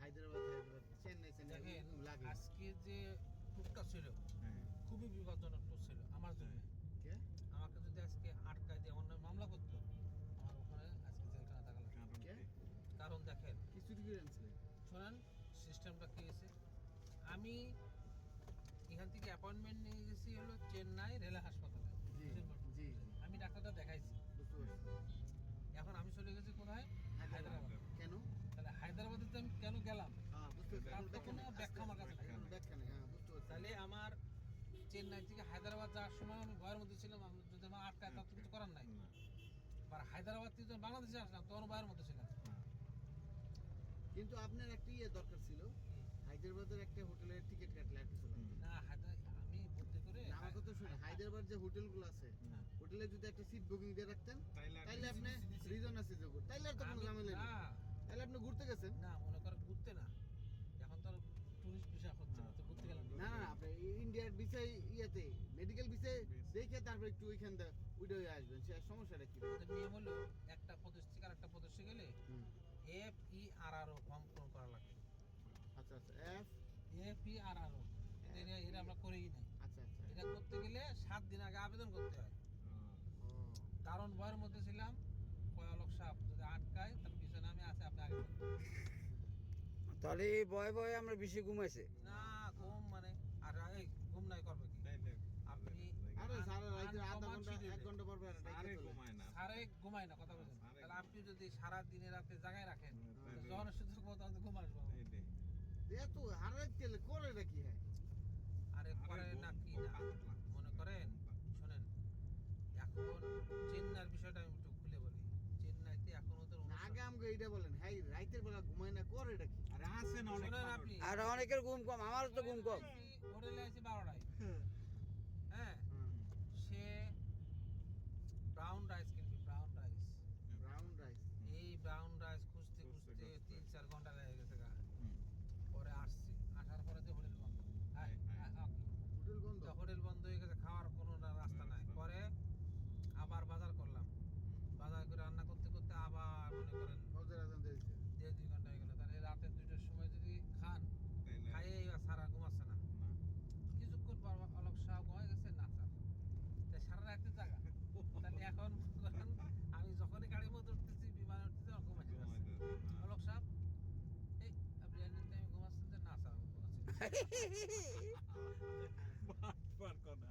হায়দ্রাবাদ চেন্নাই দেখেন লাগে। আজকে যে টুকটা ছিল খুবই বিপজ্জনক টুক ছিল আমার জন্য। কে? আমাকে যদি আজকে আটকায় দিয়ে অন্য মামলা করতো আমার ওখানে আজকে জেলখানা থাকা লাগতো। কে? কারণ দেখেন কি চুরি করে আনছিলেন? শোনেন সিস্টেমটা কি হয়েছে, আমি এখান থেকে অ্যাপয়েন্টমেন্ট নিয়ে গেছি হলো চেন্নাই রেল হাসপাতালে। জি জি আমি ডাক্তারটা দেখাইছি, বুঝতে পারছি। এখন আমি চলে গেছি কোথায়, হায়দ্রাবাদ। কেন? তাহলে হায়দ্রাবাদে তো আমি কেন গেলাম, হ্যাঁ বুঝতে পারছি। তার তো কোনো ব্যাখ্যা আমার কাছে নাই। ব্যাখ্যা নেই, হ্যাঁ বুঝতে পারছি। তাহলে আমার চেন্নাই থেকে হায়দ্রাবাদ যাওয়ার সময় আমি ভয়ের মধ্যে ছিলাম, আমি যদি আমার আটকায় তার তো কিছু করার নাই। আর হায়দ্রাবাদ থেকে যখন বাংলাদেশে আসলাম তখন ভয়ের মধ্যে ছিলাম। কিন্তু আপনার একটা দরকার ছিল, হায়দ্রাবাদের একটা হোটেলের টিকিট কাটলে আর কিছু লাগবে না। না আমি বুদ্ধি করে আমার কথা শুনে, হায়দ্রাবাদ যে হোটেলগুলো আছে, হোটেলে যদি একটা সিট বুকিং দিয়ে রাখতেন তাইলে আপনি রিজন আছে যে তাইলে আর তো কোনো ঝামেলা নেই। তাহলে আপনি ঘুরতে গেছেন না, মনে করে ঘুরতে না, এখন তো টুরিস্ট ভিসা হচ্ছে না, তো ঘুরতে গেলাম না না আপনি ইন্ডিয়ার বিষয় ইয়েতে মেডিকেল বিষয় দেখে তারপর একটু ওইখান থেকে উইডো হয়ে আসবেন, সে সমস্যাটা কি? নিয়ম হলো একটা প্রদেশ থেকে আর একটা প্রদেশে গেলে FERRO ফর্ম পূরণ করা লাগে। আচ্ছা আচ্ছা FERRO এটা আমরা করেই নাই। আচ্ছা আচ্ছা এটা করতে গেলে 7 দিন আগে আবেদন করতে হয়। কারণ ভয়ের মধ্যে ছিলাম, কয়ালক সাপ যদি আটকায় তাহলে পিছনে আমি আছে, আপনি আগে বলুন। তাহলে এই ভয়ে ভয়ে আমরা বেশি ঘুমাইছে। না ঘুম মানে আর এই ঘুম নাই করবে কি আপনি? আরে সারা রাতে আধা ঘন্টা 1 ঘন্টা পর পর আরে ঘুমায় না, সারে ঘুমায় না, কথা বলেন। তাহলে আপনি যদি সারা দিনে রাতে জাগায় রাখেন যখন সুযোগ মতো আমি ঘুম আসবো। এত হারাই তেলে করে নাকি? হ্যাঁ আরে করে না কি না মনে করেন, শোনেন এখন চেন্নাইয়ের বিষয়টা আমি একটু খুলে বলি। চেন্নাইতে এখন ওদের আগে আমাকে এইটা বলেন, হ্যাঁ রাতের বেলা ঘুমায় না করে নাকি? আরে আসেন অনেক শোনেন মানুষ। আপনি, আর অনেকের ঘুম কম, আমারও তো ঘুম কম। হোটেলে আছে 12টায়, হ্যাঁ সে ব্রাউন রাইস কিনবি, ব্রাউন রাইস। ব্রাউন রাইস এই ব্রাউন রাইস খুঁজতে খুঁজতে 3-4 ঘন্টা লেগে গেছে গা। পরে আসছি, আসার পরে তো হোটেল বন্ধ। হোটেল বন্ধ। হোটেল বন্ধ হয়ে গেছে, খাওয়ার কোনো রাস্তা নাই। পরে আবার বাজার করলাম, বাজার করে রান্না করতে করতে আবার মনে করেন ফজর আজান দিয়েছে। 1.5-2 ঘন্টা হয়ে গেল। তাহলে রাতে 2টার সময় যদি খান, খাইয়ে এবার সারা ঘুমাচ্ছে না। কিছুক্ষণ পর অলক সাহেব ঘুমাই গেছে, না স্যার তাই সারা রাতে জায়গা। তাহলে এখন ধরেন আমি যখনই গাড়ির মধ্যে উঠতেছি, বিমানে উঠতেছি, আমার ঘুমাইতে যাচ্ছে। অলক সাহেব এই আপনি এমনি টাইমে ঘুমাচ্ছেন যে? না স্যার আমি ঘুমাচ্ছি। পার কোনা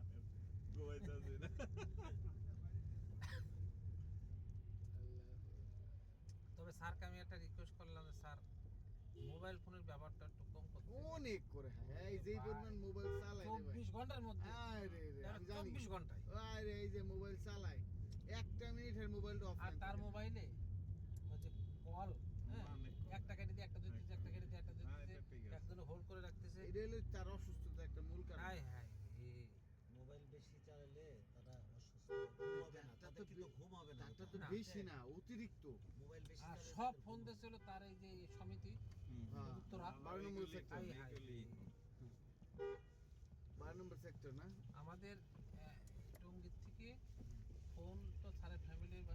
ঘুমাইতাছে না। তবে স্যারকে আমি একটা রিকোয়েস্ট করলাম যে স্যার মোবাইল ফোনের ব্যবহারটা একটু কম করতে। অনেক করে, হ্যাঁ এই যে পরিমাণ মোবাইল চালায় রে ভাই। 24 ঘন্টার মধ্যে, আরে রে আমি জানি 24 ঘন্টায়। আরে এই যে মোবাইল চালায়, একটা মিনিটের মোবাইলটা অফ আর তার মোবাইলে ওই যে কল, একটা কেটে দিয়ে একটা দিতেছে, একটা কেটে দিয়ে একটা দিতেছে, একজন হোল্ড করে রাখতেছে। এটা হলো তার অসুস্থতা একটা মূল কারণ। হাই হাই মোবাইল বেশি চালালে তারা অসুস্থ হবে না, তাদের কিন্তু ঘুম হবে না। তারটা তো বেশি না, অতিরিক্ত। মোবাইল বেশি আর চালালে সব ফোন দিয়েছিল তার এই যে সমিতি হ্যাঁ, উত্তরা 12 নম্বর সেক্টর। High high. 12 নম্বর সেক্টর না? আমাদের টঙ্গীর থেকে ফোন তো স্যারের ফ্যামিলির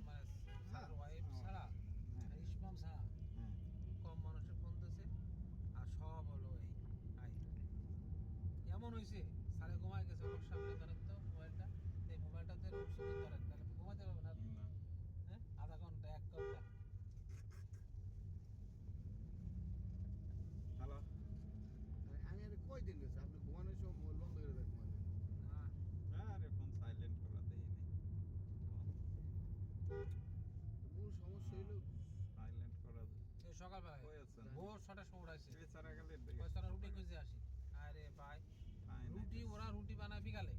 মানে স্যার ওয়াইফ ছাড়া, ইসমাম ছাড়া কম মানুষের ফোন দিয়েছে। আর সব হলো এই হাই। এমন হয়েছে স্যারে ঘুমায় গেছে, ওর সামনে ধরেন তো মোবাইলটা, এই মোবাইলটা ধরে ওষুধ ধরেন, তাহলে ঘুমাতে পারবে না। হ্যাঁ আধা ঘন্টা 1 ঘন্টা। হ্যালো, আমি আর কয়দিন গেছে আপনি ঘুমানোর সময় মোবাইল বন্ধ করে দেন ঘুমালেন? না আরে ফোন সাইলেন্ট করা দেইনি। মূল সমস্যা হইলো সাইলেন্ট করা এই সকালবেলায় হয়েছে। ভোর 6টার সময় উঠাইছে, এই সারা গেলে দেখে ওই সারা রুটি খুঁজে আসি। আরে ভাই রুটি, ওরা রুটি বানায় বিকালে,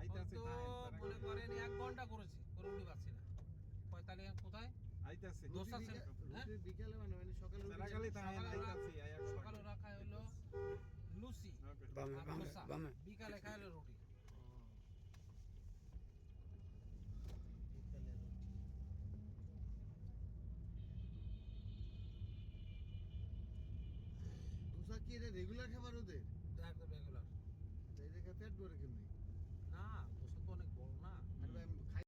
আইতাছে তো মনে করেন 1 ঘন্টা করেছি, কোনো রুটি পাচ্ছি না। 45 কোথায় আইতাছে দোসা ছিল, হ্যাঁ রুটি বিকালে মানে সকালে রুটি সারা গেলে তাই সকালে ওরা- আইতাছে আয়া সকালে ওরা খায় হলো লুচি বামে আর বামে দোসা, বামে। বিকালে খায় হলো রুটি। বিকালে রুটি। দোসা কি এটা রেগুলার খাবার ওদের? একদম রেগুলার। তাই দেখে পেট ভরে কেমনি?